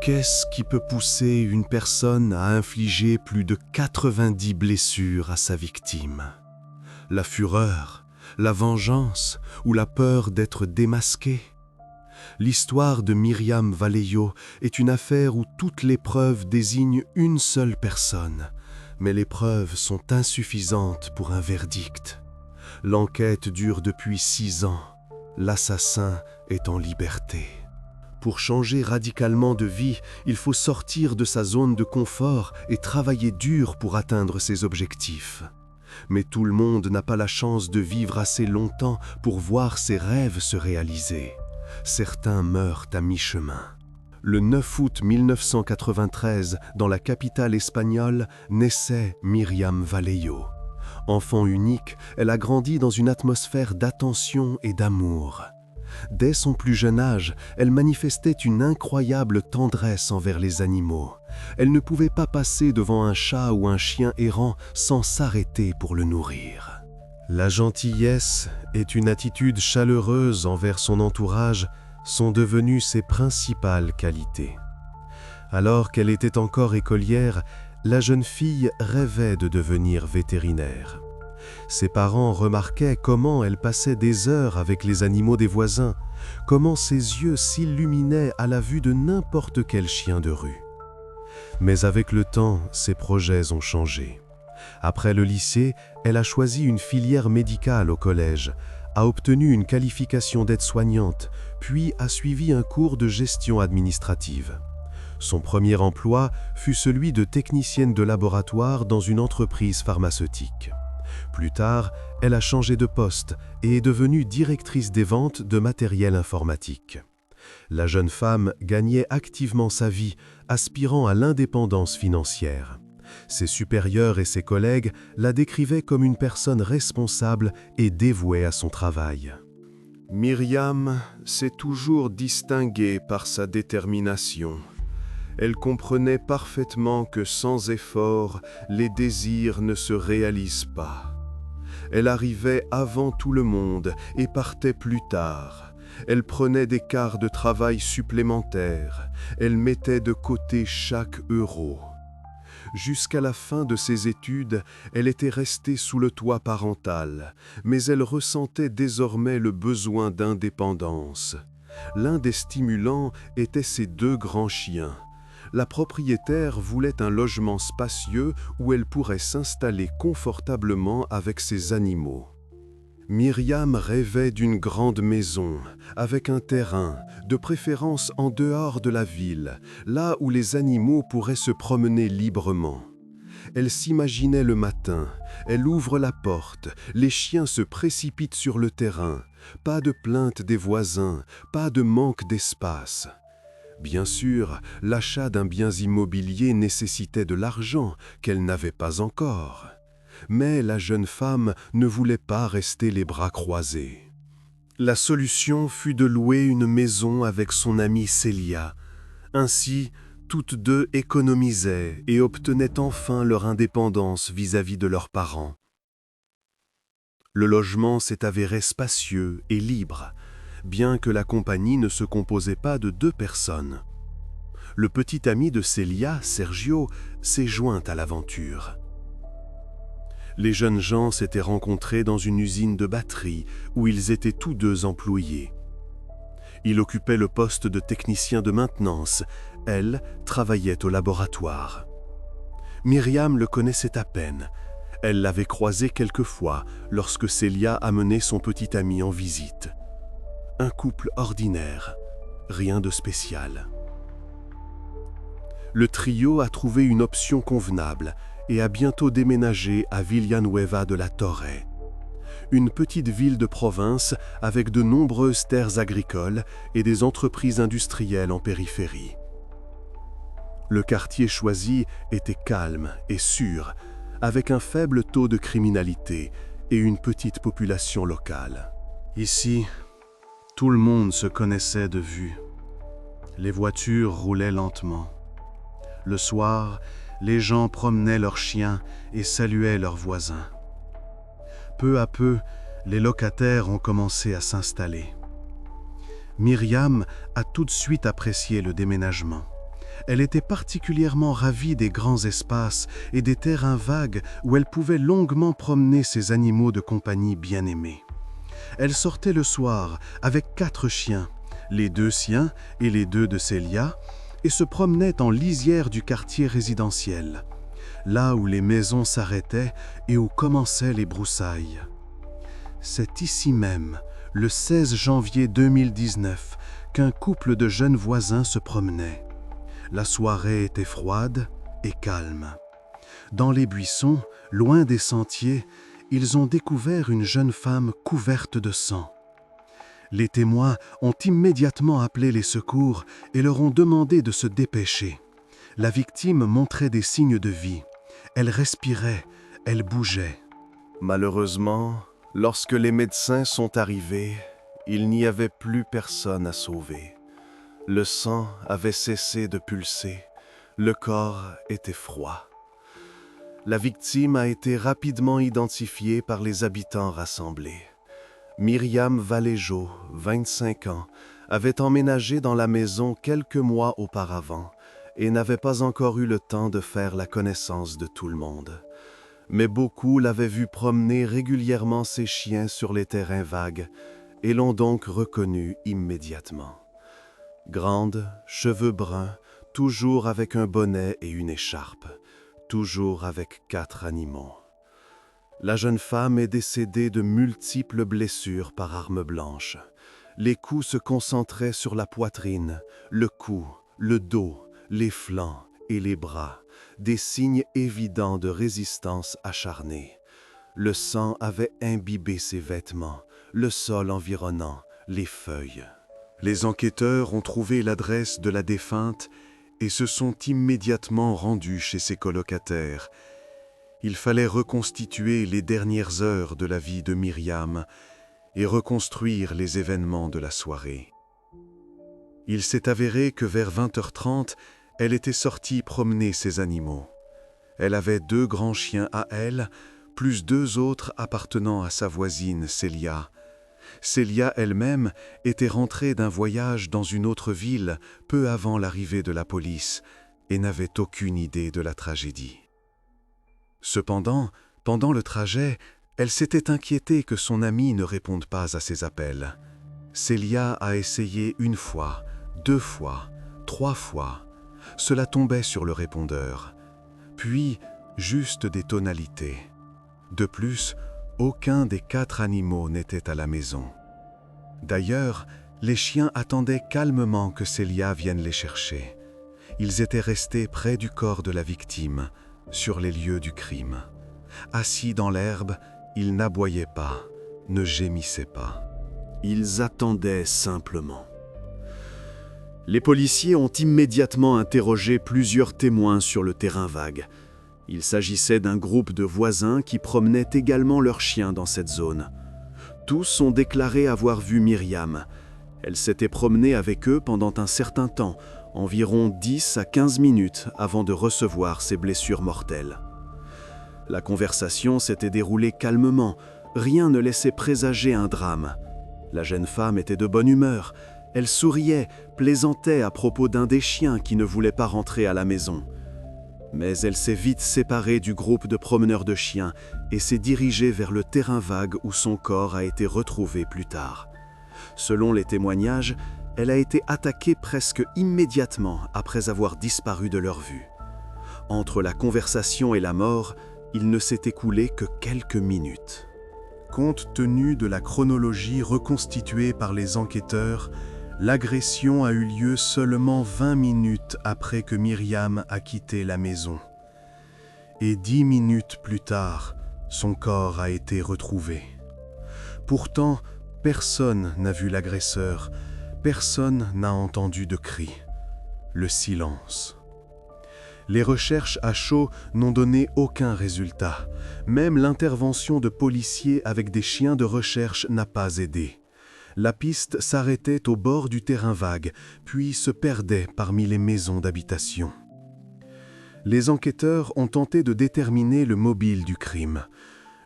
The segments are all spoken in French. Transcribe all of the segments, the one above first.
Qu'est-ce qui peut pousser une personne à infliger plus de 90 blessures à sa victime? La fureur, la vengeance ou la peur d'être démasqué? L'histoire de Myriam Vallejo est une affaire où toutes les preuves désignent une seule personne, mais les preuves sont insuffisantes pour un verdict. L'enquête dure depuis 6 ans. L'assassin est en liberté. Pour changer radicalement de vie, il faut sortir de sa zone de confort et travailler dur pour atteindre ses objectifs. Mais tout le monde n'a pas la chance de vivre assez longtemps pour voir ses rêves se réaliser. Certains meurent à mi-chemin. Le 9 août 1993, dans la capitale espagnole, naissait Myriam Vallejo. Enfant unique, elle a grandi dans une atmosphère d'attention et d'amour. Dès son plus jeune âge, elle manifestait une incroyable tendresse envers les animaux. Elle ne pouvait pas passer devant un chat ou un chien errant sans s'arrêter pour le nourrir. La gentillesse et une attitude chaleureuse envers son entourage sont devenues ses principales qualités. Alors qu'elle était encore écolière, la jeune fille rêvait de devenir vétérinaire. Ses parents remarquaient comment elle passait des heures avec les animaux des voisins, comment ses yeux s'illuminaient à la vue de n'importe quel chien de rue. Mais avec le temps, ses projets ont changé. Après le lycée, elle a choisi une filière médicale au collège, a obtenu une qualification d'aide-soignante, puis a suivi un cours de gestion administrative. Son premier emploi fut celui de technicienne de laboratoire dans une entreprise pharmaceutique. Plus tard, elle a changé de poste et est devenue directrice des ventes de matériel informatique. La jeune femme gagnait activement sa vie, aspirant à l'indépendance financière. Ses supérieurs et ses collègues la décrivaient comme une personne responsable et dévouée à son travail. Myriam s'est toujours distinguée par sa détermination. Elle comprenait parfaitement que sans effort, les désirs ne se réalisent pas. Elle arrivait avant tout le monde et partait plus tard. Elle prenait des quarts de travail supplémentaires. Elle mettait de côté chaque euro. Jusqu'à la fin de ses études, elle était restée sous le toit parental, mais elle ressentait désormais le besoin d'indépendance. L'un des stimulants était ses 2 grands chiens. La propriétaire voulait un logement spacieux où elle pourrait s'installer confortablement avec ses animaux. Myriam rêvait d'une grande maison, avec un terrain, de préférence en dehors de la ville, là où les animaux pourraient se promener librement. Elle s'imaginait le matin, elle ouvre la porte, les chiens se précipitent sur le terrain, pas de plainte des voisins, pas de manque d'espace. Bien sûr, l'achat d'un bien immobilier nécessitait de l'argent qu'elle n'avait pas encore. Mais la jeune femme ne voulait pas rester les bras croisés. La solution fut de louer une maison avec son amie Célia. Ainsi, toutes deux économisaient et obtenaient enfin leur indépendance vis-à-vis de leurs parents. Le logement s'est avéré spacieux et libre, bien que la compagnie ne se composait pas de 2 personnes. Le petit ami de Célia, Sergio, s'est joint à l'aventure. Les jeunes gens s'étaient rencontrés dans une usine de batterie où ils étaient tous 2 employés. Il occupait le poste de technicien de maintenance, elle travaillait au laboratoire. Myriam le connaissait à peine. Elle l'avait croisé quelques fois lorsque Célia amenait son petit ami en visite. Un couple ordinaire, rien de spécial. Le trio a trouvé une option convenable et a bientôt déménagé à Villanueva de la Torre, une petite ville de province avec de nombreuses terres agricoles et des entreprises industrielles en périphérie. Le quartier choisi était calme et sûr, avec un faible taux de criminalité et une petite population locale. Ici, tout le monde se connaissait de vue. Les voitures roulaient lentement. Le soir, les gens promenaient leurs chiens et saluaient leurs voisins. Peu à peu, les locataires ont commencé à s'installer. Myriam a tout de suite apprécié le déménagement. Elle était particulièrement ravie des grands espaces et des terrains vagues où elle pouvait longuement promener ses animaux de compagnie bien-aimés. Elle sortait le soir avec 4 chiens, les 2 siens et les 2 de Célia, et se promenait en lisière du quartier résidentiel, là où les maisons s'arrêtaient et où commençaient les broussailles. C'est ici même, le 16 janvier 2019, qu'un couple de jeunes voisins se promenait. La soirée était froide et calme. Dans les buissons, loin des sentiers, ils ont découvert une jeune femme couverte de sang. Les témoins ont immédiatement appelé les secours et leur ont demandé de se dépêcher. La victime montrait des signes de vie. Elle respirait, elle bougeait. Malheureusement, lorsque les médecins sont arrivés, il n'y avait plus personne à sauver. Le sang avait cessé de pulser, le corps était froid. La victime a été rapidement identifiée par les habitants rassemblés. Myriam Valéjo, 25 ans, avait emménagé dans la maison quelques mois auparavant et n'avait pas encore eu le temps de faire la connaissance de tout le monde. Mais beaucoup l'avaient vu promener régulièrement ses chiens sur les terrains vagues et l'ont donc reconnue immédiatement. Grande, cheveux bruns, toujours avec un bonnet et une écharpe, toujours avec 4 animaux. La jeune femme est décédée de multiples blessures par arme blanche. Les coups se concentraient sur la poitrine, le cou, le dos, les flancs et les bras, des signes évidents de résistance acharnée. Le sang avait imbibé ses vêtements, le sol environnant, les feuilles. Les enquêteurs ont trouvé l'adresse de la défunte et se sont immédiatement rendus chez ses colocataires. Il fallait reconstituer les dernières heures de la vie de Myriam et reconstruire les événements de la soirée. Il s'est avéré que vers 20h30, elle était sortie promener ses animaux. Elle avait 2 grands chiens à elle, plus 2 autres appartenant à sa voisine Célia. Célia elle-même était rentrée d'un voyage dans une autre ville peu avant l'arrivée de la police et n'avait aucune idée de la tragédie. Cependant, pendant le trajet, elle s'était inquiétée que son amie ne réponde pas à ses appels. Célia a essayé 1 fois, 2 fois, 3 fois. Cela tombait sur le répondeur. Puis, juste des tonalités. De plus, aucun des 4 animaux n'était à la maison. D'ailleurs, les chiens attendaient calmement que Célia vienne les chercher. Ils étaient restés près du corps de la victime, sur les lieux du crime. Assis dans l'herbe, ils n'aboyaient pas, ne gémissaient pas. Ils attendaient simplement. Les policiers ont immédiatement interrogé plusieurs témoins sur le terrain vague. Il s'agissait d'un groupe de voisins qui promenaient également leurs chiens dans cette zone. Tous ont déclaré avoir vu Myriam. Elle s'était promenée avec eux pendant un certain temps, environ 10 à 15 minutes avant de recevoir ses blessures mortelles. La conversation s'était déroulée calmement, rien ne laissait présager un drame. La jeune femme était de bonne humeur, elle souriait, plaisantait à propos d'un des chiens qui ne voulait pas rentrer à la maison. Mais elle s'est vite séparée du groupe de promeneurs de chiens et s'est dirigée vers le terrain vague où son corps a été retrouvé plus tard. Selon les témoignages, elle a été attaquée presque immédiatement après avoir disparu de leur vue. Entre la conversation et la mort, il ne s'est écoulé que quelques minutes. Compte tenu de la chronologie reconstituée par les enquêteurs, l'agression a eu lieu seulement 20 minutes après que Myriam a quitté la maison. Et 10 minutes plus tard, son corps a été retrouvé. Pourtant, personne n'a vu l'agresseur, personne n'a entendu de cris. Le silence. Les recherches à chaud n'ont donné aucun résultat. Même l'intervention de policiers avec des chiens de recherche n'a pas aidé. La piste s'arrêtait au bord du terrain vague, puis se perdait parmi les maisons d'habitation. Les enquêteurs ont tenté de déterminer le mobile du crime.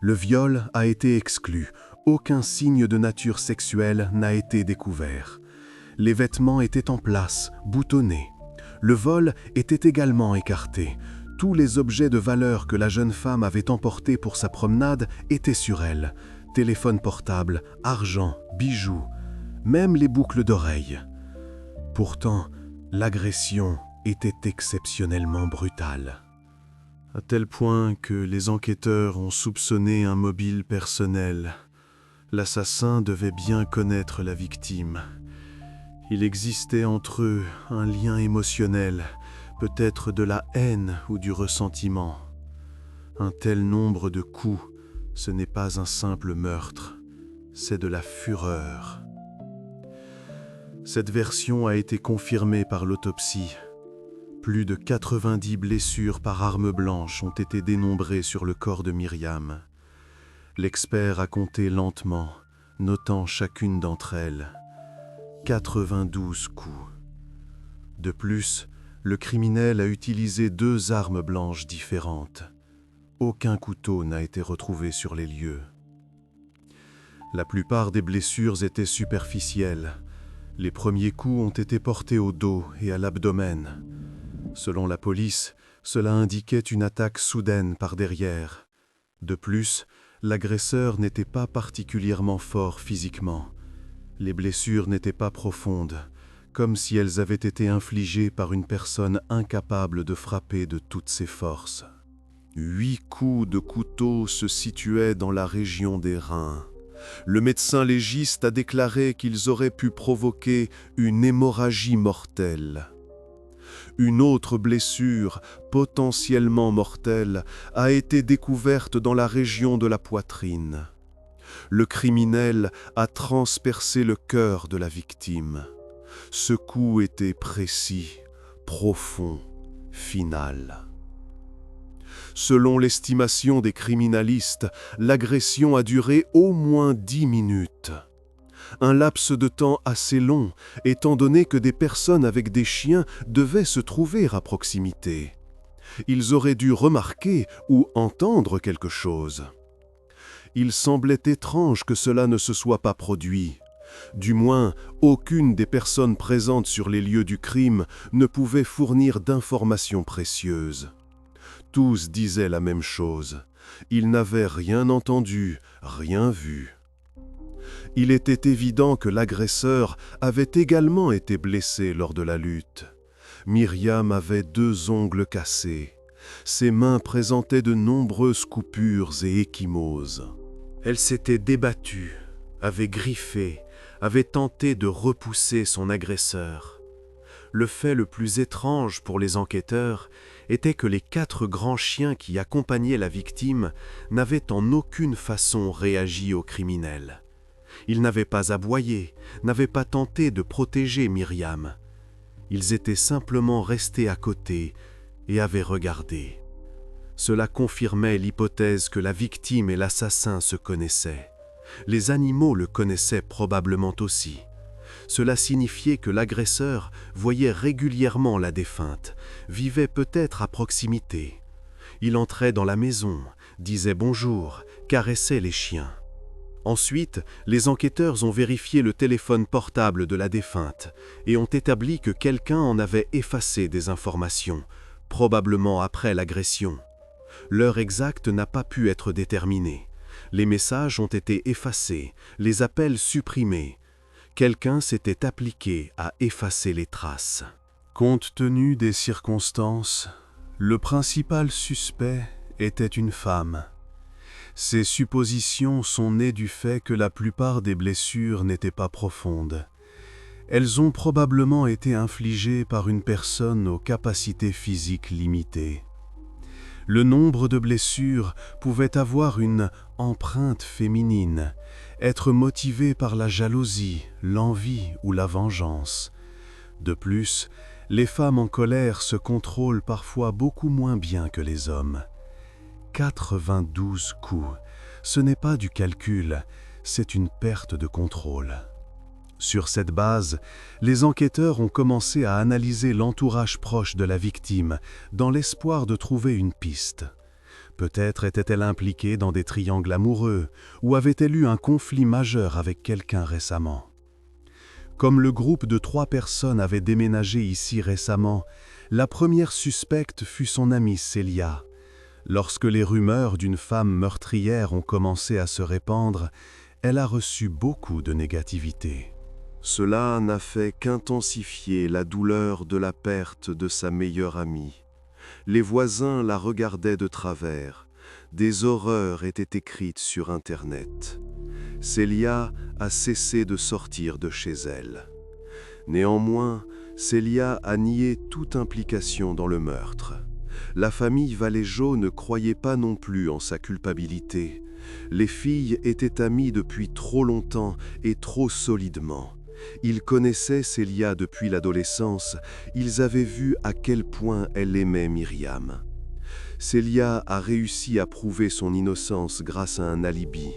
Le viol a été exclu, aucun signe de nature sexuelle n'a été découvert. Les vêtements étaient en place, boutonnés. Le vol était également écarté. Tous les objets de valeur que la jeune femme avait emportés pour sa promenade étaient sur elle. Téléphone portable, argent, bijoux, même les boucles d'oreilles. Pourtant, l'agression était exceptionnellement brutale. À tel point que les enquêteurs ont soupçonné un mobile personnel. L'assassin devait bien connaître la victime. Il existait entre eux un lien émotionnel, peut-être de la haine ou du ressentiment. Un tel nombre de coups, ce n'est pas un simple meurtre, c'est de la fureur. Cette version a été confirmée par l'autopsie. Plus de 90 blessures par arme blanche ont été dénombrées sur le corps de Myriam. L'expert a compté lentement, notant chacune d'entre elles. 92 coups. De plus, le criminel a utilisé 2 armes blanches différentes. Aucun couteau n'a été retrouvé sur les lieux. La plupart des blessures étaient superficielles. Les premiers coups ont été portés au dos et à l'abdomen. Selon la police, cela indiquait une attaque soudaine par derrière. De plus, l'agresseur n'était pas particulièrement fort physiquement. Les blessures n'étaient pas profondes, comme si elles avaient été infligées par une personne incapable de frapper de toutes ses forces. 8 coups de couteau se situaient dans la région des reins. Le médecin légiste a déclaré qu'ils auraient pu provoquer une hémorragie mortelle. Une autre blessure, potentiellement mortelle, a été découverte dans la région de la poitrine. Le criminel a transpercé le cœur de la victime. Ce coup était précis, profond, final. Selon l'estimation des criminalistes, l'agression a duré au moins 10 minutes. Un laps de temps assez long, étant donné que des personnes avec des chiens devaient se trouver à proximité. Ils auraient dû remarquer ou entendre quelque chose. Il semblait étrange que cela ne se soit pas produit. Du moins, aucune des personnes présentes sur les lieux du crime ne pouvait fournir d'informations précieuses. Tous disaient la même chose. Ils n'avaient rien entendu, rien vu. Il était évident que l'agresseur avait également été blessé lors de la lutte. Myriam avait 2 ongles cassés. Ses mains présentaient de nombreuses coupures et ecchymoses. Elle s'était débattue, avait griffé, avait tenté de repousser son agresseur. Le fait le plus étrange pour les enquêteurs était que les 4 grands chiens qui accompagnaient la victime n'avaient en aucune façon réagi au criminel. Ils n'avaient pas aboyé, n'avaient pas tenté de protéger Myriam. Ils étaient simplement restés à côté et avaient regardé. Cela confirmait l'hypothèse que la victime et l'assassin se connaissaient. Les animaux le connaissaient probablement aussi. Cela signifiait que l'agresseur voyait régulièrement la défunte, vivait peut-être à proximité. Il entrait dans la maison, disait bonjour, caressait les chiens. Ensuite, les enquêteurs ont vérifié le téléphone portable de la défunte et ont établi que quelqu'un en avait effacé des informations, probablement après l'agression. L'heure exacte n'a pas pu être déterminée. Les messages ont été effacés, les appels supprimés. Quelqu'un s'était appliqué à effacer les traces. Compte tenu des circonstances, le principal suspect était une femme. Ces suppositions sont nées du fait que la plupart des blessures n'étaient pas profondes. Elles ont probablement été infligées par une personne aux capacités physiques limitées. Le nombre de blessures pouvait avoir une empreinte féminine, être motivé par la jalousie, l'envie ou la vengeance. De plus, les femmes en colère se contrôlent parfois beaucoup moins bien que les hommes. 92 coups, ce n'est pas du calcul, c'est une perte de contrôle. Sur cette base, les enquêteurs ont commencé à analyser l'entourage proche de la victime dans l'espoir de trouver une piste. Peut-être était-elle impliquée dans des triangles amoureux ou avait-elle eu un conflit majeur avec quelqu'un récemment. Comme le groupe de 3 personnes avait déménagé ici récemment, la première suspecte fut son amie Célia. Lorsque les rumeurs d'une femme meurtrière ont commencé à se répandre, elle a reçu beaucoup de négativité. Cela n'a fait qu'intensifier la douleur de la perte de sa meilleure amie. Les voisins la regardaient de travers. Des horreurs étaient écrites sur Internet. Célia a cessé de sortir de chez elle. Néanmoins, Célia a nié toute implication dans le meurtre. La famille Valéjo ne croyait pas non plus en sa culpabilité. Les filles étaient amies depuis trop longtemps et trop solidement. Ils connaissaient Célia depuis l'adolescence, ils avaient vu à quel point elle aimait Myriam. Célia a réussi à prouver son innocence grâce à un alibi.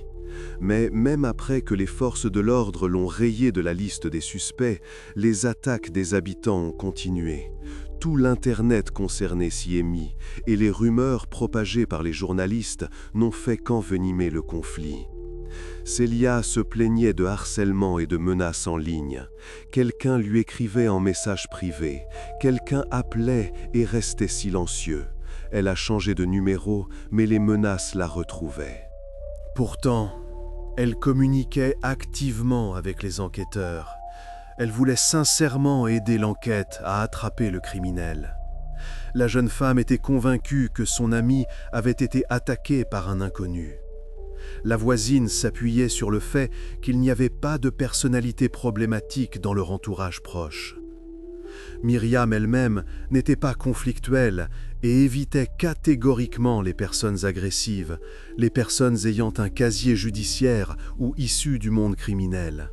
Mais même après que les forces de l'ordre l'ont rayée de la liste des suspects, les attaques des habitants ont continué. Tout l'Internet concerné s'y est mis, et les rumeurs propagées par les journalistes n'ont fait qu'envenimer le conflit. Célia se plaignait de harcèlement et de menaces en ligne. Quelqu'un lui écrivait en message privé, quelqu'un appelait et restait silencieux. Elle a changé de numéro, mais les menaces la retrouvaient. Pourtant, elle communiquait activement avec les enquêteurs. Elle voulait sincèrement aider l'enquête à attraper le criminel. La jeune femme était convaincue que son amie avait été attaquée par un inconnu. La voisine s'appuyait sur le fait qu'il n'y avait pas de personnalité problématique dans leur entourage proche. Myriam elle-même n'était pas conflictuelle et évitait catégoriquement les personnes agressives, les personnes ayant un casier judiciaire ou issues du monde criminel.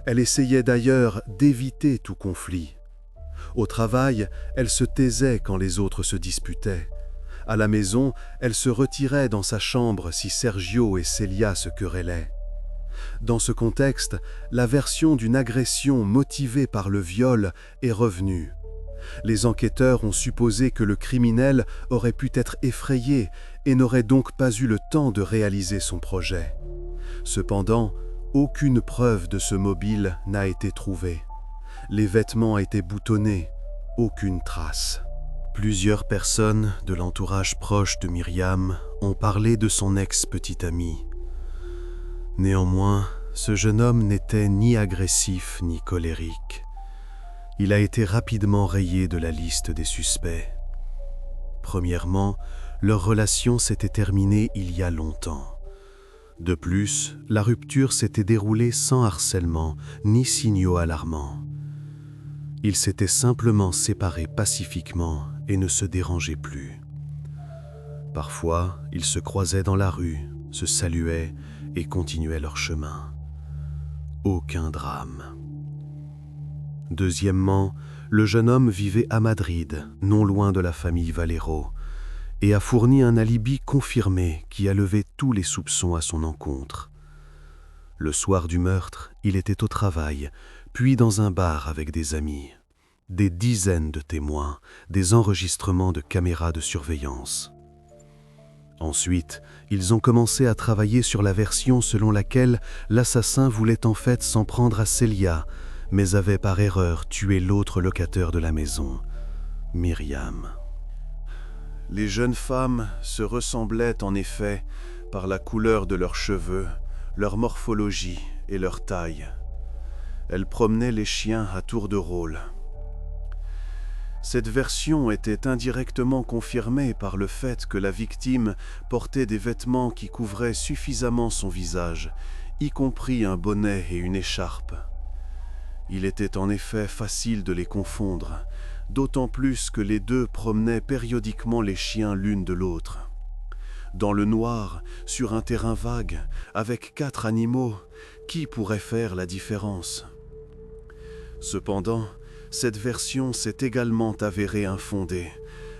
Elle essayait d'ailleurs d'éviter tout conflit. Au travail, elle se taisait quand les autres se disputaient. À la maison, elle se retirait dans sa chambre si Sergio et Célia se querellaient. Dans ce contexte, la version d'une agression motivée par le viol est revenue. Les enquêteurs ont supposé que le criminel aurait pu être effrayé et n'aurait donc pas eu le temps de réaliser son projet. Cependant, aucune preuve de ce mobile n'a été trouvée. Les vêtements étaient boutonnés, aucune trace. Plusieurs personnes de l'entourage proche de Myriam ont parlé de son ex-petite amie. Néanmoins, ce jeune homme n'était ni agressif ni colérique. Il a été rapidement rayé de la liste des suspects. Premièrement, leur relation s'était terminée il y a longtemps. De plus, la rupture s'était déroulée sans harcèlement ni signaux alarmants. Ils s'étaient simplement séparés pacifiquement et ne se dérangeaient plus. Parfois, ils se croisaient dans la rue, se saluaient et continuaient leur chemin. Aucun drame. Deuxièmement, le jeune homme vivait à Madrid, non loin de la famille Valero, et a fourni un alibi confirmé qui a levé tous les soupçons à son encontre. Le soir du meurtre, il était au travail, puis dans un bar avec des amis. Des dizaines de témoins, des enregistrements de caméras de surveillance. Ensuite, ils ont commencé à travailler sur la version selon laquelle l'assassin voulait en fait s'en prendre à Célia, mais avait par erreur tué l'autre locataire de la maison, Myriam. Les jeunes femmes se ressemblaient en effet par la couleur de leurs cheveux, leur morphologie et leur taille. Elles promenaient les chiens à tour de rôle. Cette version était indirectement confirmée par le fait que la victime portait des vêtements qui couvraient suffisamment son visage, y compris un bonnet et une écharpe. Il était en effet facile de les confondre, d'autant plus que les deux promenaient périodiquement les chiens l'une de l'autre. Dans le noir, sur un terrain vague, avec 4 animaux, qui pourrait faire la différence ? Cependant, cette version s'est également avérée infondée.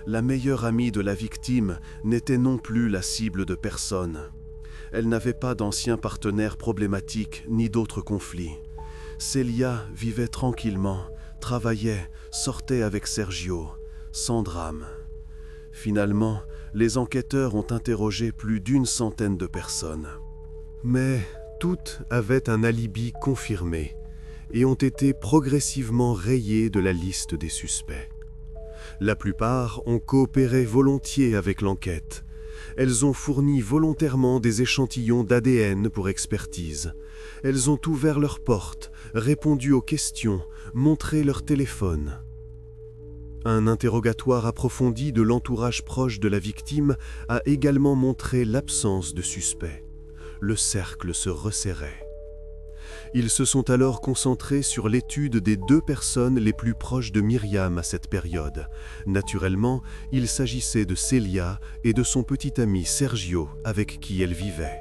La meilleure amie de la victime n'était non plus la cible de personne. Elle n'avait pas d'anciens partenaires problématiques ni d'autres conflits. Célia vivait tranquillement, travaillait, sortait avec Sergio, sans drame. Finalement, les enquêteurs ont interrogé plus d'une centaine de personnes. Mais toutes avaient un alibi confirmé, et ont été progressivement rayées de la liste des suspects. La plupart ont coopéré volontiers avec l'enquête. Elles ont fourni volontairement des échantillons d'ADN pour expertise. Elles ont ouvert leurs portes, répondu aux questions, montré leur téléphone. Un interrogatoire approfondi de l'entourage proche de la victime a également montré l'absence de suspects. Le cercle se resserrait. Ils se sont alors concentrés sur l'étude des 2 personnes les plus proches de Myriam à cette période. Naturellement, il s'agissait de Célia et de son petit ami Sergio avec qui elle vivait.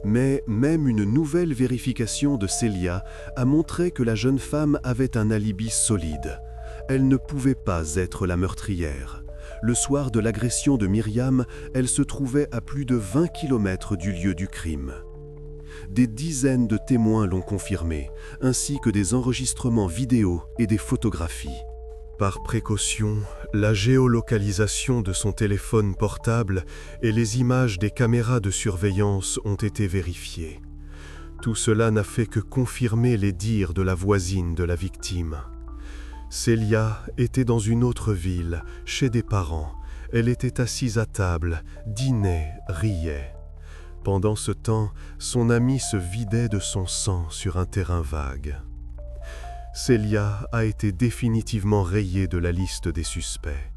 Mais même une nouvelle vérification de Célia a montré que la jeune femme avait un alibi solide. Elle ne pouvait pas être la meurtrière. Le soir de l'agression de Myriam, elle se trouvait à plus de 20 km du lieu du crime. Des dizaines de témoins l'ont confirmé, ainsi que des enregistrements vidéo et des photographies. Par précaution, la géolocalisation de son téléphone portable et les images des caméras de surveillance ont été vérifiées. Tout cela n'a fait que confirmer les dires de la voisine de la victime. Célia était dans une autre ville, chez des parents. Elle était assise à table, dînait, riait. Pendant ce temps, son ami se vidait de son sang sur un terrain vague. Célia a été définitivement rayée de la liste des suspects.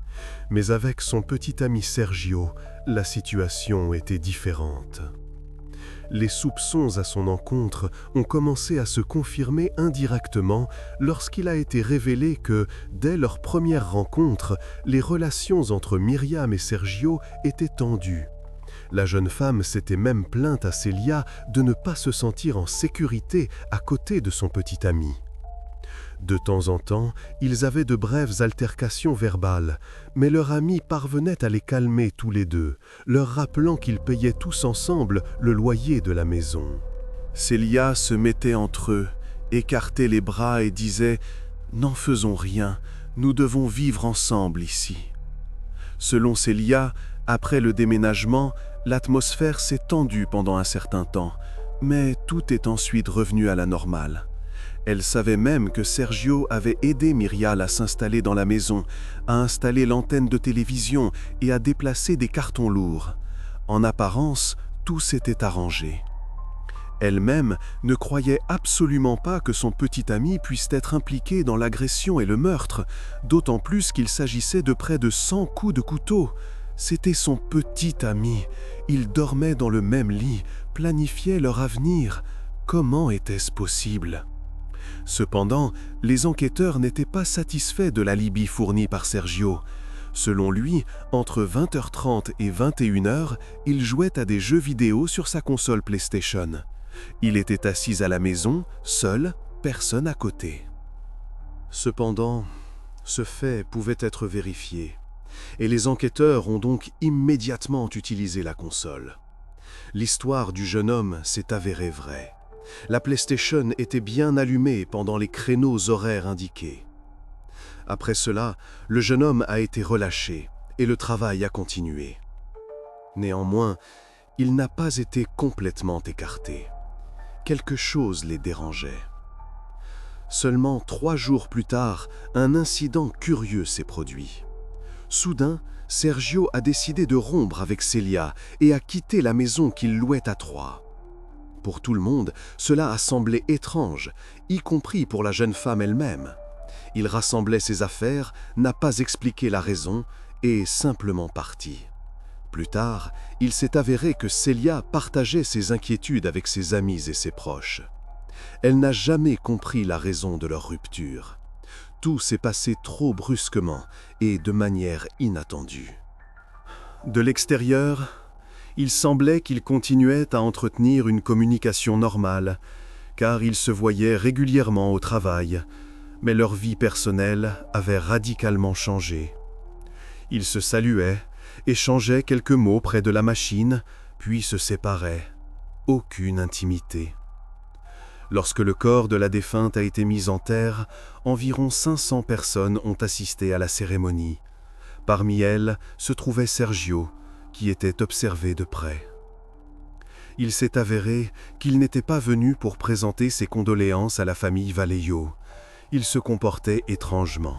Mais avec son petit ami Sergio, la situation était différente. Les soupçons à son encontre ont commencé à se confirmer indirectement lorsqu'il a été révélé que, dès leur première rencontre, les relations entre Myriam et Sergio étaient tendues. La jeune femme s'était même plainte à Célia de ne pas se sentir en sécurité à côté de son petit ami. De temps en temps, ils avaient de brèves altercations verbales, mais leur ami parvenait à les calmer tous les deux, leur rappelant qu'ils payaient tous ensemble le loyer de la maison. Célia se mettait entre eux, écartait les bras et disait « N'en faisons rien, nous devons vivre ensemble ici ». Selon Célia, après le déménagement, l'atmosphère s'est tendue pendant un certain temps, mais tout est ensuite revenu à la normale. Elle savait même que Sergio avait aidé Myriam à s'installer dans la maison, à installer l'antenne de télévision et à déplacer des cartons lourds. En apparence, tout s'était arrangé. Elle-même ne croyait absolument pas que son petit ami puisse être impliqué dans l'agression et le meurtre, d'autant plus qu'il s'agissait de près de 100 coups de couteau. C'était son petit ami. Ils dormaient dans le même lit, planifiaient leur avenir. Comment était-ce possible ? Cependant, les enquêteurs n'étaient pas satisfaits de l'alibi fourni par Sergio. Selon lui, entre 20h30 et 21h, il jouait à des jeux vidéo sur sa console PlayStation. Il était assis à la maison, seul, personne à côté. Cependant, ce fait pouvait être vérifié, et les enquêteurs ont donc immédiatement utilisé la console. L'histoire du jeune homme s'est avérée vraie. La PlayStation était bien allumée pendant les créneaux horaires indiqués. Après cela, le jeune homme a été relâché et le travail a continué. Néanmoins, il n'a pas été complètement écarté. Quelque chose les dérangeait. Seulement 3 jours plus tard, un incident curieux s'est produit. Soudain, Sergio a décidé de rompre avec Célia et a quitté la maison qu'il louait à 3. Pour tout le monde, cela a semblé étrange, y compris pour la jeune femme elle-même. Il rassemblait ses affaires, n'a pas expliqué la raison et est simplement parti. Plus tard, il s'est avéré que Célia partageait ses inquiétudes avec ses amis et ses proches. Elle n'a jamais compris la raison de leur rupture. Tout s'est passé trop brusquement et de manière inattendue. De l'extérieur, il semblait qu'ils continuaient à entretenir une communication normale, car ils se voyaient régulièrement au travail, mais leur vie personnelle avait radicalement changé. Ils se saluaient, échangeaient quelques mots près de la machine, puis se séparaient. Aucune intimité. Lorsque le corps de la défunte a été mis en terre, environ 500 personnes ont assisté à la cérémonie. Parmi elles se trouvait Sergio, qui était observé de près. Il s'est avéré qu'il n'était pas venu pour présenter ses condoléances à la famille Vallejo. Il se comportait étrangement.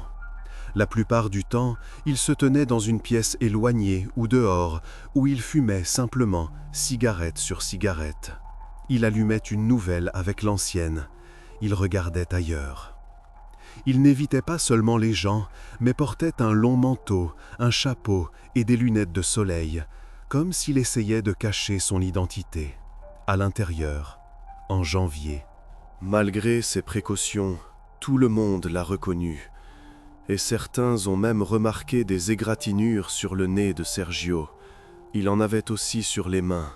La plupart du temps, il se tenait dans une pièce éloignée ou dehors, où il fumait simplement, cigarette sur cigarette. Il allumait une nouvelle avec l'ancienne. Il regardait ailleurs. Il n'évitait pas seulement les gens, mais portait un long manteau, un chapeau et des lunettes de soleil, comme s'il essayait de cacher son identité. À l'intérieur, en janvier. Malgré ses précautions, tout le monde l'a reconnu, et certains ont même remarqué des égratignures sur le nez de Sergio. Il en avait aussi sur les mains,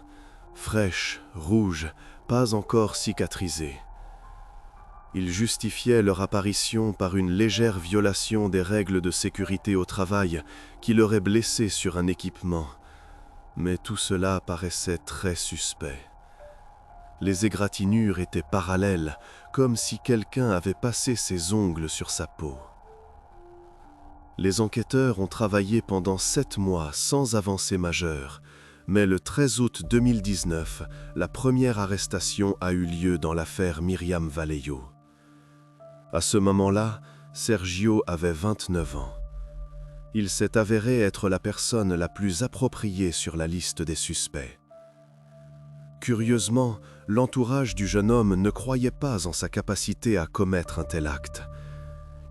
fraîches, rouges, pas encore cicatrisées. Ils justifiaient leur apparition par une légère violation des règles de sécurité au travail qui l'aurait blessé sur un équipement. Mais tout cela paraissait très suspect. Les égratignures étaient parallèles, comme si quelqu'un avait passé ses ongles sur sa peau. Les enquêteurs ont travaillé pendant 7 mois sans avancée majeure, mais le 13 août 2019, la première arrestation a eu lieu dans l'affaire Myriam Vallejo. À ce moment-là, Sergio avait 29 ans. Il s'est avéré être la personne la plus appropriée sur la liste des suspects. Curieusement, l'entourage du jeune homme ne croyait pas en sa capacité à commettre un tel acte.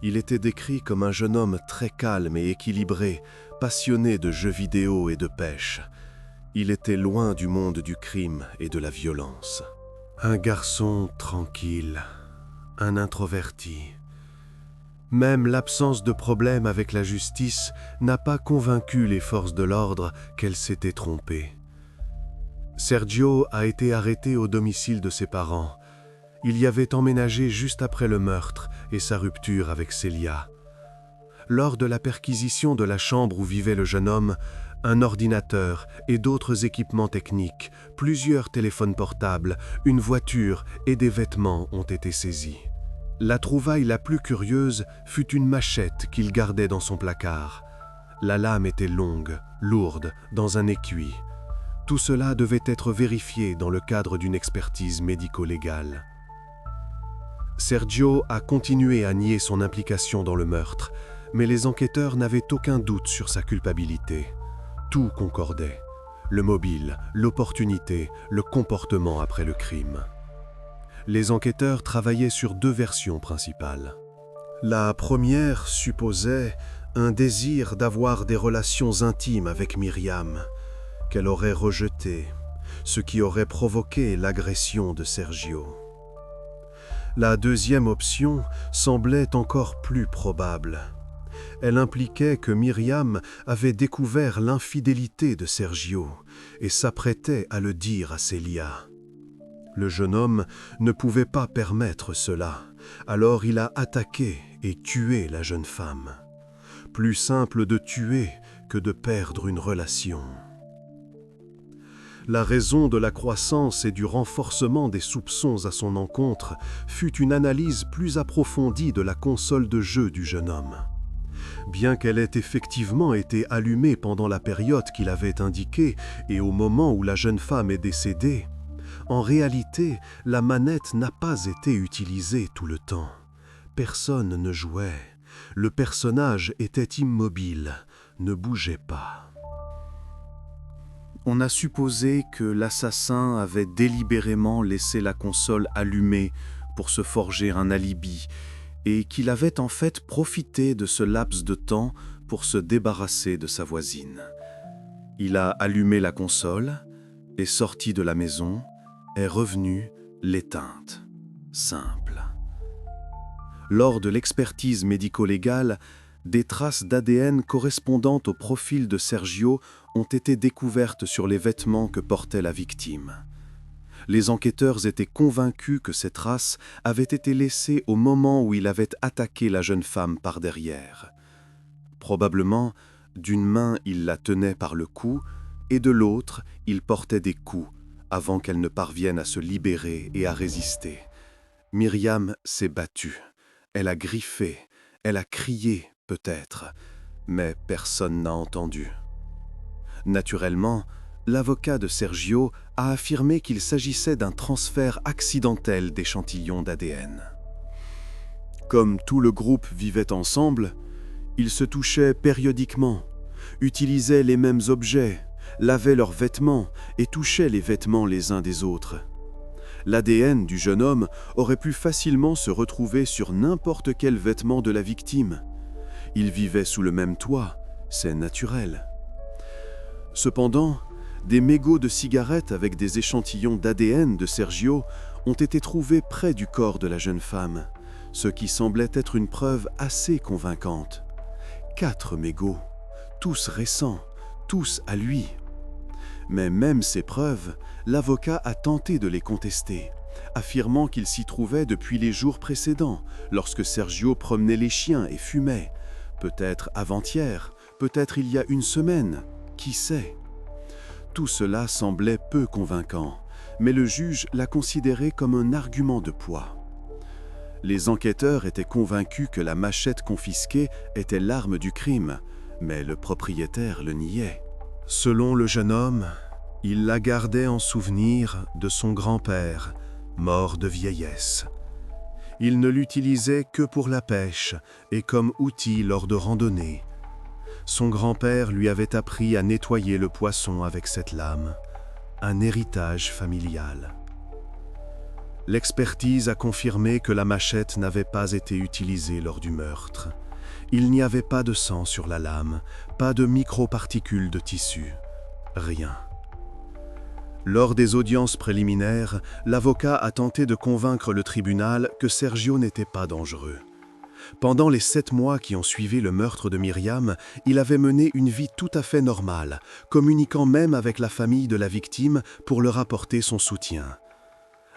Il était décrit comme un jeune homme très calme et équilibré, passionné de jeux vidéo et de pêche. Il était loin du monde du crime et de la violence. Un garçon tranquille, un introverti. Même l'absence de problème avec la justice n'a pas convaincu les forces de l'ordre qu'elle s'était trompée. Sergio a été arrêté au domicile de ses parents. Il y avait emménagé juste après le meurtre et sa rupture avec Celia. Lors de la perquisition de la chambre où vivait le jeune homme, un ordinateur et d'autres équipements techniques, plusieurs téléphones portables, une voiture et des vêtements ont été saisis. La trouvaille la plus curieuse fut une machette qu'il gardait dans son placard. La lame était longue, lourde, dans un étui. Tout cela devait être vérifié dans le cadre d'une expertise médico-légale. Sergio a continué à nier son implication dans le meurtre, mais les enquêteurs n'avaient aucun doute sur sa culpabilité. Tout concordait. Le mobile, l'opportunité, le comportement après le crime. Les enquêteurs travaillaient sur 2 versions principales. La première supposait un désir d'avoir des relations intimes avec Myriam, qu'elle aurait rejeté, ce qui aurait provoqué l'agression de Sergio. La deuxième option semblait encore plus probable. Elle impliquait que Myriam avait découvert l'infidélité de Sergio et s'apprêtait à le dire à Celia. Le jeune homme ne pouvait pas permettre cela, alors il a attaqué et tué la jeune femme. Plus simple de tuer que de perdre une relation. La raison de la croissance et du renforcement des soupçons à son encontre fut une analyse plus approfondie de la console de jeu du jeune homme. Bien qu'elle ait effectivement été allumée pendant la période qu'il avait indiquée et au moment où la jeune femme est décédée, en réalité, la manette n'a pas été utilisée tout le temps. Personne ne jouait. Le personnage était immobile, ne bougeait pas. On a supposé que l'assassin avait délibérément laissé la console allumée pour se forger un alibi et qu'il avait en fait profité de ce laps de temps pour se débarrasser de sa voisine. Il a allumé la console, est sorti de la maison, est revenu, l'éteinte. Simple. Lors de l'expertise médico-légale, des traces d'ADN correspondant au profil de Sergio ont été découvertes sur les vêtements que portait la victime. Les enquêteurs étaient convaincus que ces traces avaient été laissées au moment où il avait attaqué la jeune femme par derrière. Probablement, d'une main il la tenait par le cou et de l'autre il portait des coups avant qu'elle ne parvienne à se libérer et à résister. Myriam s'est battue, elle a griffé, elle a crié peut-être, mais personne n'a entendu. Naturellement, l'avocat de Sergio a affirmé qu'il s'agissait d'un transfert accidentel d'échantillons d'ADN. Comme tout le groupe vivait ensemble, ils se touchaient périodiquement, utilisaient les mêmes objets, lavaient leurs vêtements et touchaient les vêtements les uns des autres. L'ADN du jeune homme aurait pu facilement se retrouver sur n'importe quel vêtement de la victime. Ils vivaient sous le même toit, c'est naturel. Cependant, des mégots de cigarettes avec des échantillons d'ADN de Sergio ont été trouvés près du corps de la jeune femme, ce qui semblait être une preuve assez convaincante. 4 mégots, tous récents, tous à lui. Mais même ces preuves, l'avocat a tenté de les contester, affirmant qu'il s'y trouvait depuis les jours précédents, lorsque Sergio promenait les chiens et fumait. Peut-être avant-hier, peut-être il y a une semaine, qui sait? Tout cela semblait peu convaincant, mais le juge l'a considéré comme un argument de poids. Les enquêteurs étaient convaincus que la machette confisquée était l'arme du crime, mais le propriétaire le niait. Selon le jeune homme, il la gardait en souvenir de son grand-père, mort de vieillesse. Il ne l'utilisait que pour la pêche et comme outil lors de randonnées. Son grand-père lui avait appris à nettoyer le poisson avec cette lame, un héritage familial. L'expertise a confirmé que la machette n'avait pas été utilisée lors du meurtre. Il n'y avait pas de sang sur la lame, pas de microparticules de tissu, rien. Lors des audiences préliminaires, l'avocat a tenté de convaincre le tribunal que Sergio n'était pas dangereux. Pendant les 7 mois qui ont suivi le meurtre de Myriam, il avait mené une vie tout à fait normale, communiquant même avec la famille de la victime pour leur apporter son soutien.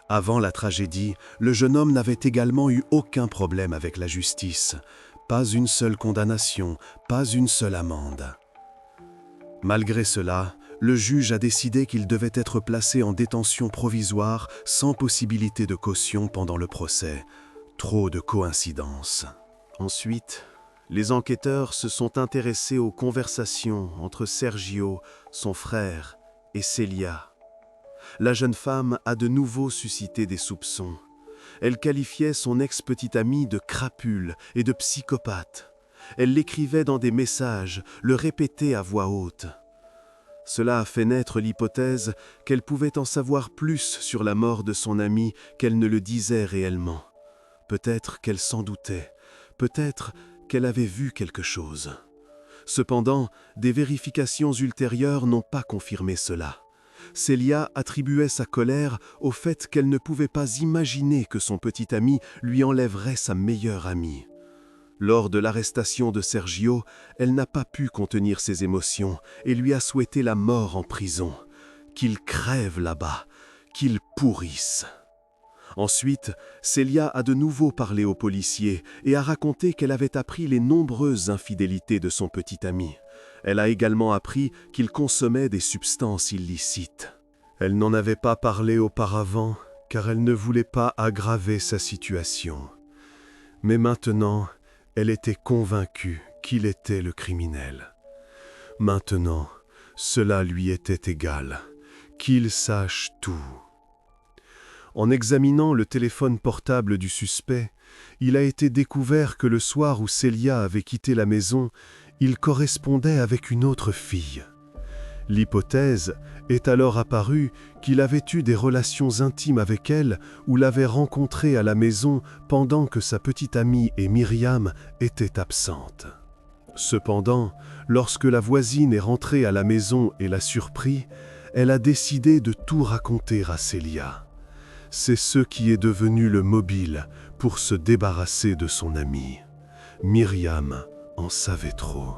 Avant la tragédie, le jeune homme n'avait également eu aucun problème avec la justice. Pas une seule condamnation, pas une seule amende. Malgré cela, le juge a décidé qu'il devait être placé en détention provisoire sans possibilité de caution pendant le procès. Trop de coïncidences. Ensuite, les enquêteurs se sont intéressés aux conversations entre Sergio, son frère, et Célia. La jeune femme a de nouveau suscité des soupçons. Elle qualifiait son ex-petite amie de crapule et de psychopathe. Elle l'écrivait dans des messages, le répétait à voix haute. Cela a fait naître l'hypothèse qu'elle pouvait en savoir plus sur la mort de son amie qu'elle ne le disait réellement. Peut-être qu'elle s'en doutait, peut-être qu'elle avait vu quelque chose. Cependant, des vérifications ultérieures n'ont pas confirmé cela. Célia attribuait sa colère au fait qu'elle ne pouvait pas imaginer que son petit ami lui enlèverait sa meilleure amie. Lors de l'arrestation de Sergio, elle n'a pas pu contenir ses émotions et lui a souhaité la mort en prison. Qu'il crève là-bas, qu'il pourrisse. Ensuite, Célia a de nouveau parlé aux policiers et a raconté qu'elle avait appris les nombreuses infidélités de son petit ami. Elle a également appris qu'il consommait des substances illicites. Elle n'en avait pas parlé auparavant car elle ne voulait pas aggraver sa situation. Mais maintenant, elle était convaincue qu'il était le criminel. Maintenant, cela lui était égal, qu'il sache tout. En examinant le téléphone portable du suspect, il a été découvert que le soir où Célia avait quitté la maison, il correspondait avec une autre fille. L'hypothèse est alors apparue qu'il avait eu des relations intimes avec elle ou l'avait rencontrée à la maison pendant que sa petite amie et Myriam étaient absentes. Cependant, lorsque la voisine est rentrée à la maison et l'a surpris, elle a décidé de tout raconter à Célia. C'est ce qui est devenu le mobile pour se débarrasser de son amie. Myriam en savait trop.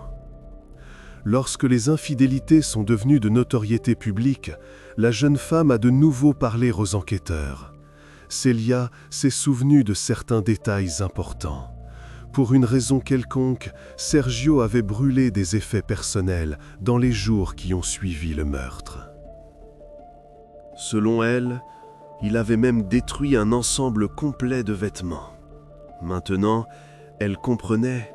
Lorsque les infidélités sont devenues de notoriété publique, la jeune femme a de nouveau parlé aux enquêteurs. Célia s'est souvenue de certains détails importants. Pour une raison quelconque, Sergio avait brûlé des effets personnels dans les jours qui ont suivi le meurtre. Selon elle, il avait même détruit un ensemble complet de vêtements. Maintenant, elle comprenait.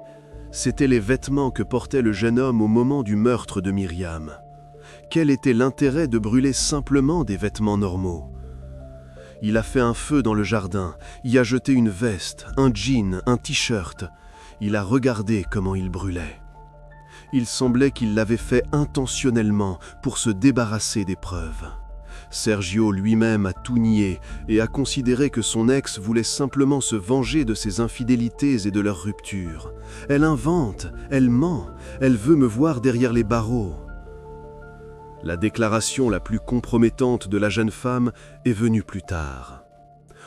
C'étaient les vêtements que portait le jeune homme au moment du meurtre de Myriam. Quel était l'intérêt de brûler simplement des vêtements normaux? Il a fait un feu dans le jardin, y a jeté une veste, un jean, un t-shirt. Il a regardé comment il brûlait. Il semblait qu'il l'avait fait intentionnellement pour se débarrasser des preuves. Sergio lui-même a tout nié et a considéré que son ex voulait simplement se venger de ses infidélités et de leur rupture. Elle invente, elle ment, elle veut me voir derrière les barreaux. La déclaration la plus compromettante de la jeune femme est venue plus tard.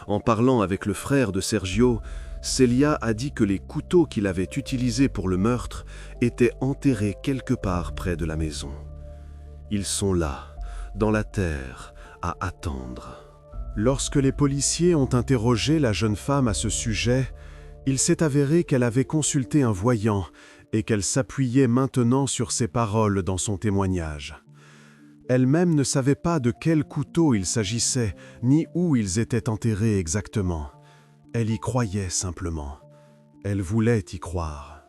En parlant avec le frère de Sergio, Celia a dit que les couteaux qu'il avait utilisés pour le meurtre étaient enterrés quelque part près de la maison. Ils sont là, dans la terre, à attendre. Lorsque les policiers ont interrogé la jeune femme à ce sujet, il s'est avéré qu'elle avait consulté un voyant et qu'elle s'appuyait maintenant sur ses paroles dans son témoignage. Elle-même ne savait pas de quel couteau il s'agissait, ni où ils étaient enterrés exactement. Elle y croyait simplement. Elle voulait y croire.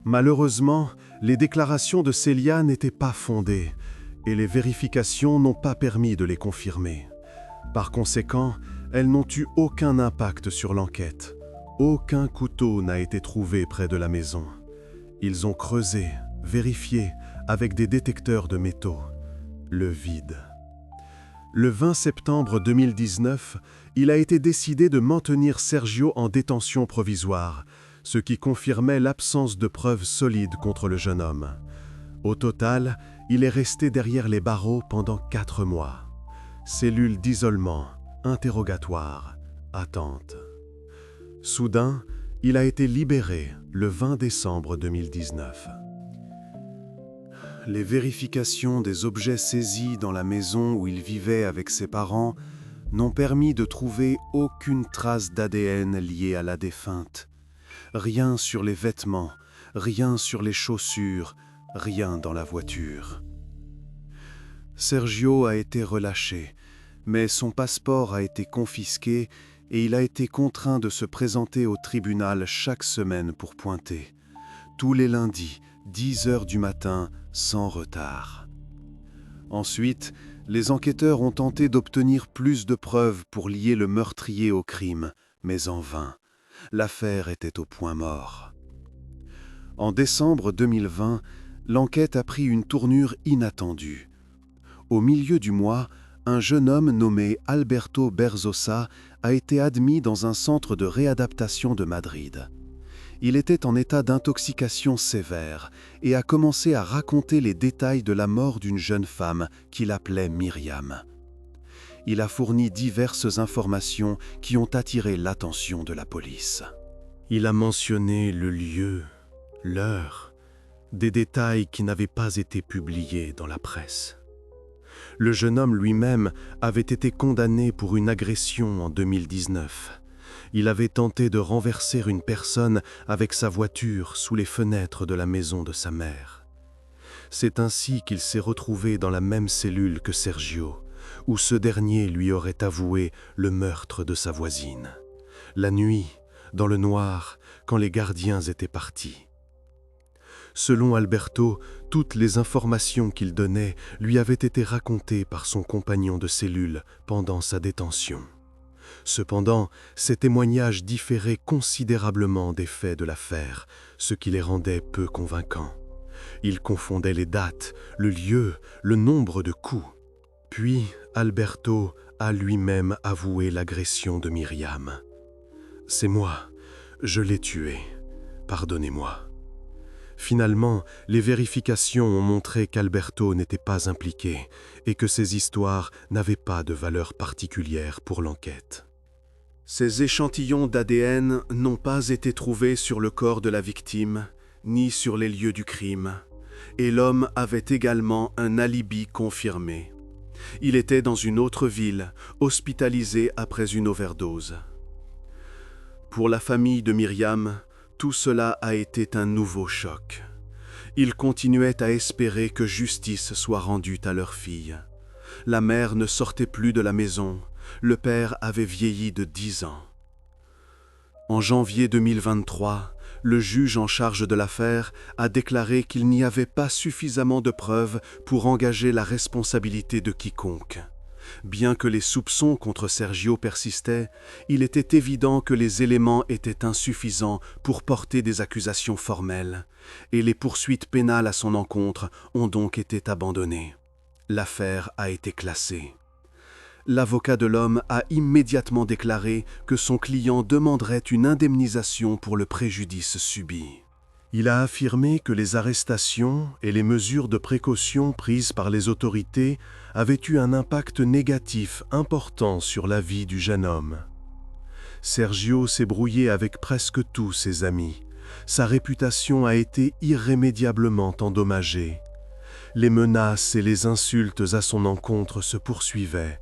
Malheureusement, les déclarations de Celia n'étaient pas fondées, et les vérifications n'ont pas permis de les confirmer. Par conséquent, elles n'ont eu aucun impact sur l'enquête. Aucun couteau n'a été trouvé près de la maison. Ils ont creusé, vérifié, avec des détecteurs de métaux. Le vide. Le 20 septembre 2019, il a été décidé de maintenir Sergio en détention provisoire, ce qui confirmait l'absence de preuves solides contre le jeune homme. Au total, il est resté derrière les barreaux pendant 4 mois. Cellule d'isolement, interrogatoire, attente. Soudain, il a été libéré le 20 décembre 2019. Les vérifications des objets saisis dans la maison où il vivait avec ses parents n'ont permis de trouver aucune trace d'ADN liée à la défunte. Rien sur les vêtements, rien sur les chaussures, rien dans la voiture. Sergio a été relâché, mais son passeport a été confisqué et il a été contraint de se présenter au tribunal chaque semaine pour pointer. Tous les lundis, 10 heures du matin, sans retard. Ensuite, les enquêteurs ont tenté d'obtenir plus de preuves pour lier le meurtrier au crime, mais en vain. L'affaire était au point mort. En décembre 2020, l'enquête a pris une tournure inattendue. Au milieu du mois, un jeune homme nommé Alberto Berzosa a été admis dans un centre de réadaptation de Madrid. Il était en état d'intoxication sévère et a commencé à raconter les détails de la mort d'une jeune femme qu'il appelait Myriam. Il a fourni diverses informations qui ont attiré l'attention de la police. Il a mentionné le lieu, l'heure, des détails qui n'avaient pas été publiés dans la presse. Le jeune homme lui-même avait été condamné pour une agression en 2019. Il avait tenté de renverser une personne avec sa voiture sous les fenêtres de la maison de sa mère. C'est ainsi qu'il s'est retrouvé dans la même cellule que Sergio, où ce dernier lui aurait avoué le meurtre de sa voisine. La nuit, dans le noir, quand les gardiens étaient partis. Selon Alberto, toutes les informations qu'il donnait lui avaient été racontées par son compagnon de cellule pendant sa détention. Cependant, ces témoignages différaient considérablement des faits de l'affaire, ce qui les rendait peu convaincants. Ils confondaient les dates, le lieu, le nombre de coups. Puis, Alberto a lui-même avoué l'agression de Myriam. « C'est moi, je l'ai tuée, pardonnez-moi. » Finalement, les vérifications ont montré qu'Alberto n'était pas impliqué et que ces histoires n'avaient pas de valeur particulière pour l'enquête. Ces échantillons d'ADN n'ont pas été trouvés sur le corps de la victime, ni sur les lieux du crime, et l'homme avait également un alibi confirmé. Il était dans une autre ville, hospitalisé après une overdose. Pour la famille de Myriam, tout cela a été un nouveau choc. Ils continuaient à espérer que justice soit rendue à leur fille. La mère ne sortait plus de la maison, le père avait vieilli de 10 ans. En janvier 2023, Le juge en charge de l'affaire a déclaré qu'il n'y avait pas suffisamment de preuves pour engager la responsabilité de quiconque. Bien que les soupçons contre Sergio persistaient, il était évident que les éléments étaient insuffisants pour porter des accusations formelles, et les poursuites pénales à son encontre ont donc été abandonnées. L'affaire a été classée. L'avocat de l'homme a immédiatement déclaré que son client demanderait une indemnisation pour le préjudice subi. Il a affirmé que les arrestations et les mesures de précaution prises par les autorités avaient eu un impact négatif important sur la vie du jeune homme. Sergio s'est brouillé avec presque tous ses amis. Sa réputation a été irrémédiablement endommagée. Les menaces et les insultes à son encontre se poursuivaient.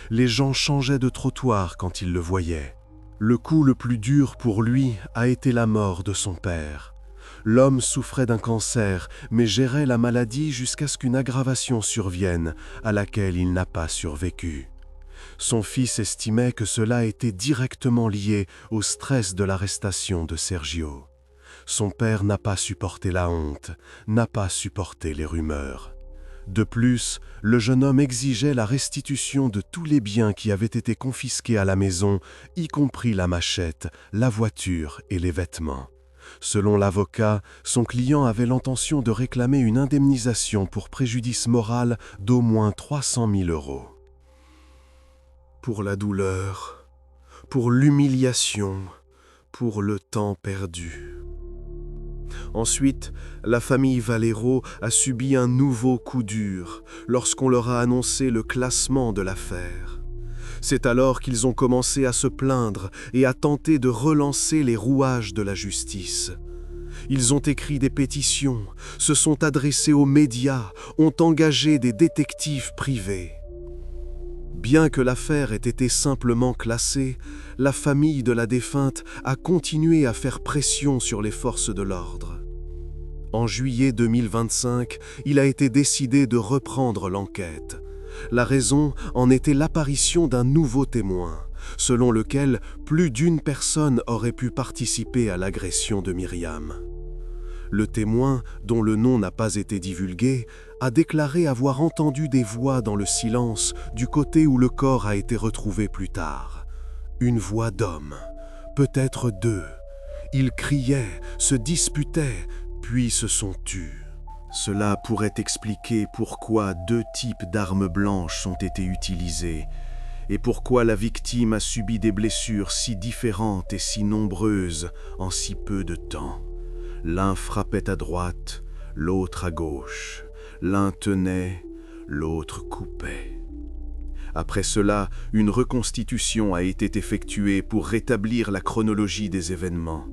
Les gens changeaient de trottoir quand ils le voyaient. Le coup le plus dur pour lui a été la mort de son père. L'homme souffrait d'un cancer, mais gérait la maladie jusqu'à ce qu'une aggravation survienne, à laquelle il n'a pas survécu. Son fils estimait que cela était directement lié au stress de l'arrestation de Sergio. Son père n'a pas supporté la honte, n'a pas supporté les rumeurs. De plus, le jeune homme exigeait la restitution de tous les biens qui avaient été confisqués à la maison, y compris la machette, la voiture et les vêtements. Selon l'avocat, son client avait l'intention de réclamer une indemnisation pour préjudice moral d'au moins 300 000 €. Pour la douleur, pour l'humiliation, pour le temps perdu. Ensuite, la famille Valero a subi un nouveau coup dur lorsqu'on leur a annoncé le classement de l'affaire. C'est alors qu'ils ont commencé à se plaindre et à tenter de relancer les rouages de la justice. Ils ont écrit des pétitions, se sont adressés aux médias, ont engagé des détectives privés. Bien que l'affaire ait été simplement classée, la famille de la défunte a continué à faire pression sur les forces de l'ordre. En juillet 2025, il a été décidé de reprendre l'enquête. La raison en était l'apparition d'un nouveau témoin, selon lequel plus d'une personne aurait pu participer à l'agression de Myriam. Le témoin, dont le nom n'a pas été divulgué, a déclaré avoir entendu des voix dans le silence du côté où le corps a été retrouvé plus tard. Une voix d'homme, peut-être deux. Ils criaient, se disputaient, puis se sont tus. Cela pourrait expliquer pourquoi deux types d'armes blanches ont été utilisées et pourquoi la victime a subi des blessures si différentes et si nombreuses en si peu de temps. L'un frappait à droite, l'autre à gauche. L'un tenait, l'autre coupait. Après cela, une reconstitution a été effectuée pour rétablir la chronologie des événements.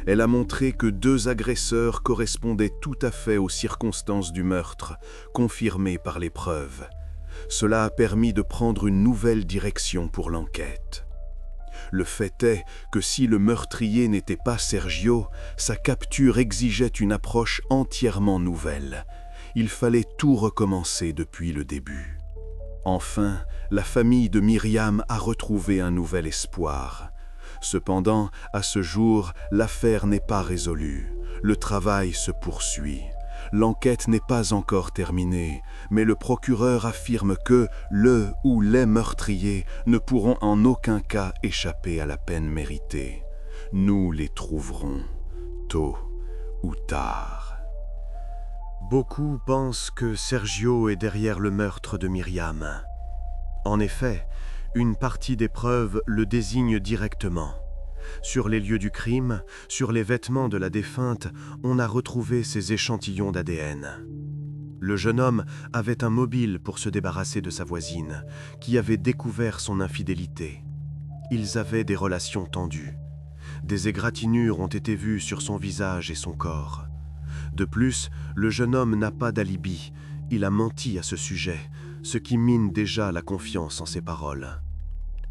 Elle a montré que deux agresseurs correspondaient tout à fait aux circonstances du meurtre, confirmées par les preuves. Cela a permis de prendre une nouvelle direction pour l'enquête. Le fait est que si le meurtrier n'était pas Sergio, sa capture exigeait une approche entièrement nouvelle. Il fallait tout recommencer depuis le début. Enfin, la famille de Myriam a retrouvé un nouvel espoir. Cependant, à ce jour, l'affaire n'est pas résolue. Le travail se poursuit. L'enquête n'est pas encore terminée, mais le procureur affirme que le ou les meurtriers ne pourront en aucun cas échapper à la peine méritée. Nous les trouverons, tôt ou tard. Beaucoup pensent que Sergio est derrière le meurtre de Myriam. En effet, une partie des preuves le désigne directement. Sur les lieux du crime, sur les vêtements de la défunte, on a retrouvé ces échantillons d'ADN. Le jeune homme avait un mobile pour se débarrasser de sa voisine, qui avait découvert son infidélité. Ils avaient des relations tendues. Des égratignures ont été vues sur son visage et son corps. De plus, le jeune homme n'a pas d'alibi. Il a menti à ce sujet, ce qui mine déjà la confiance en ses paroles.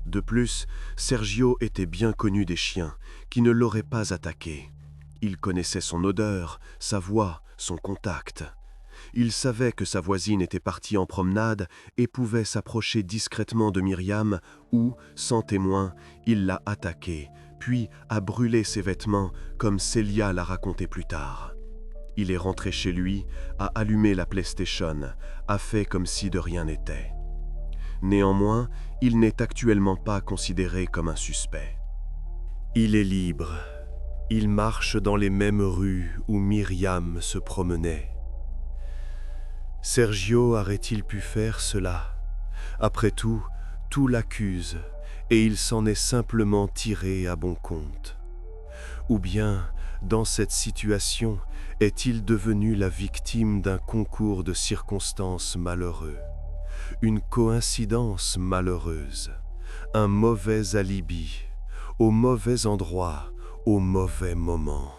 De plus, Sergio était bien connu des chiens, qui ne l'auraient pas attaqué. Il connaissait son odeur, sa voix, son contact. Il savait que sa voisine était partie en promenade et pouvait s'approcher discrètement de Myriam ou, sans témoin, il l'a attaquée, puis a brûlé ses vêtements comme Célia l'a raconté plus tard. Il est rentré chez lui, a allumé la PlayStation, a fait comme si de rien n'était. Néanmoins, il n'est actuellement pas considéré comme un suspect. Il est libre. Il marche dans les mêmes rues où Myriam se promenait. Sergio aurait-il pu faire cela? Après tout l'accuse, et il s'en est simplement tiré à bon compte. Ou bien, dans cette situation, est-il devenu la victime d'un concours de circonstances malheureux, une coïncidence malheureuse, un mauvais alibi, au mauvais endroit, au mauvais moment?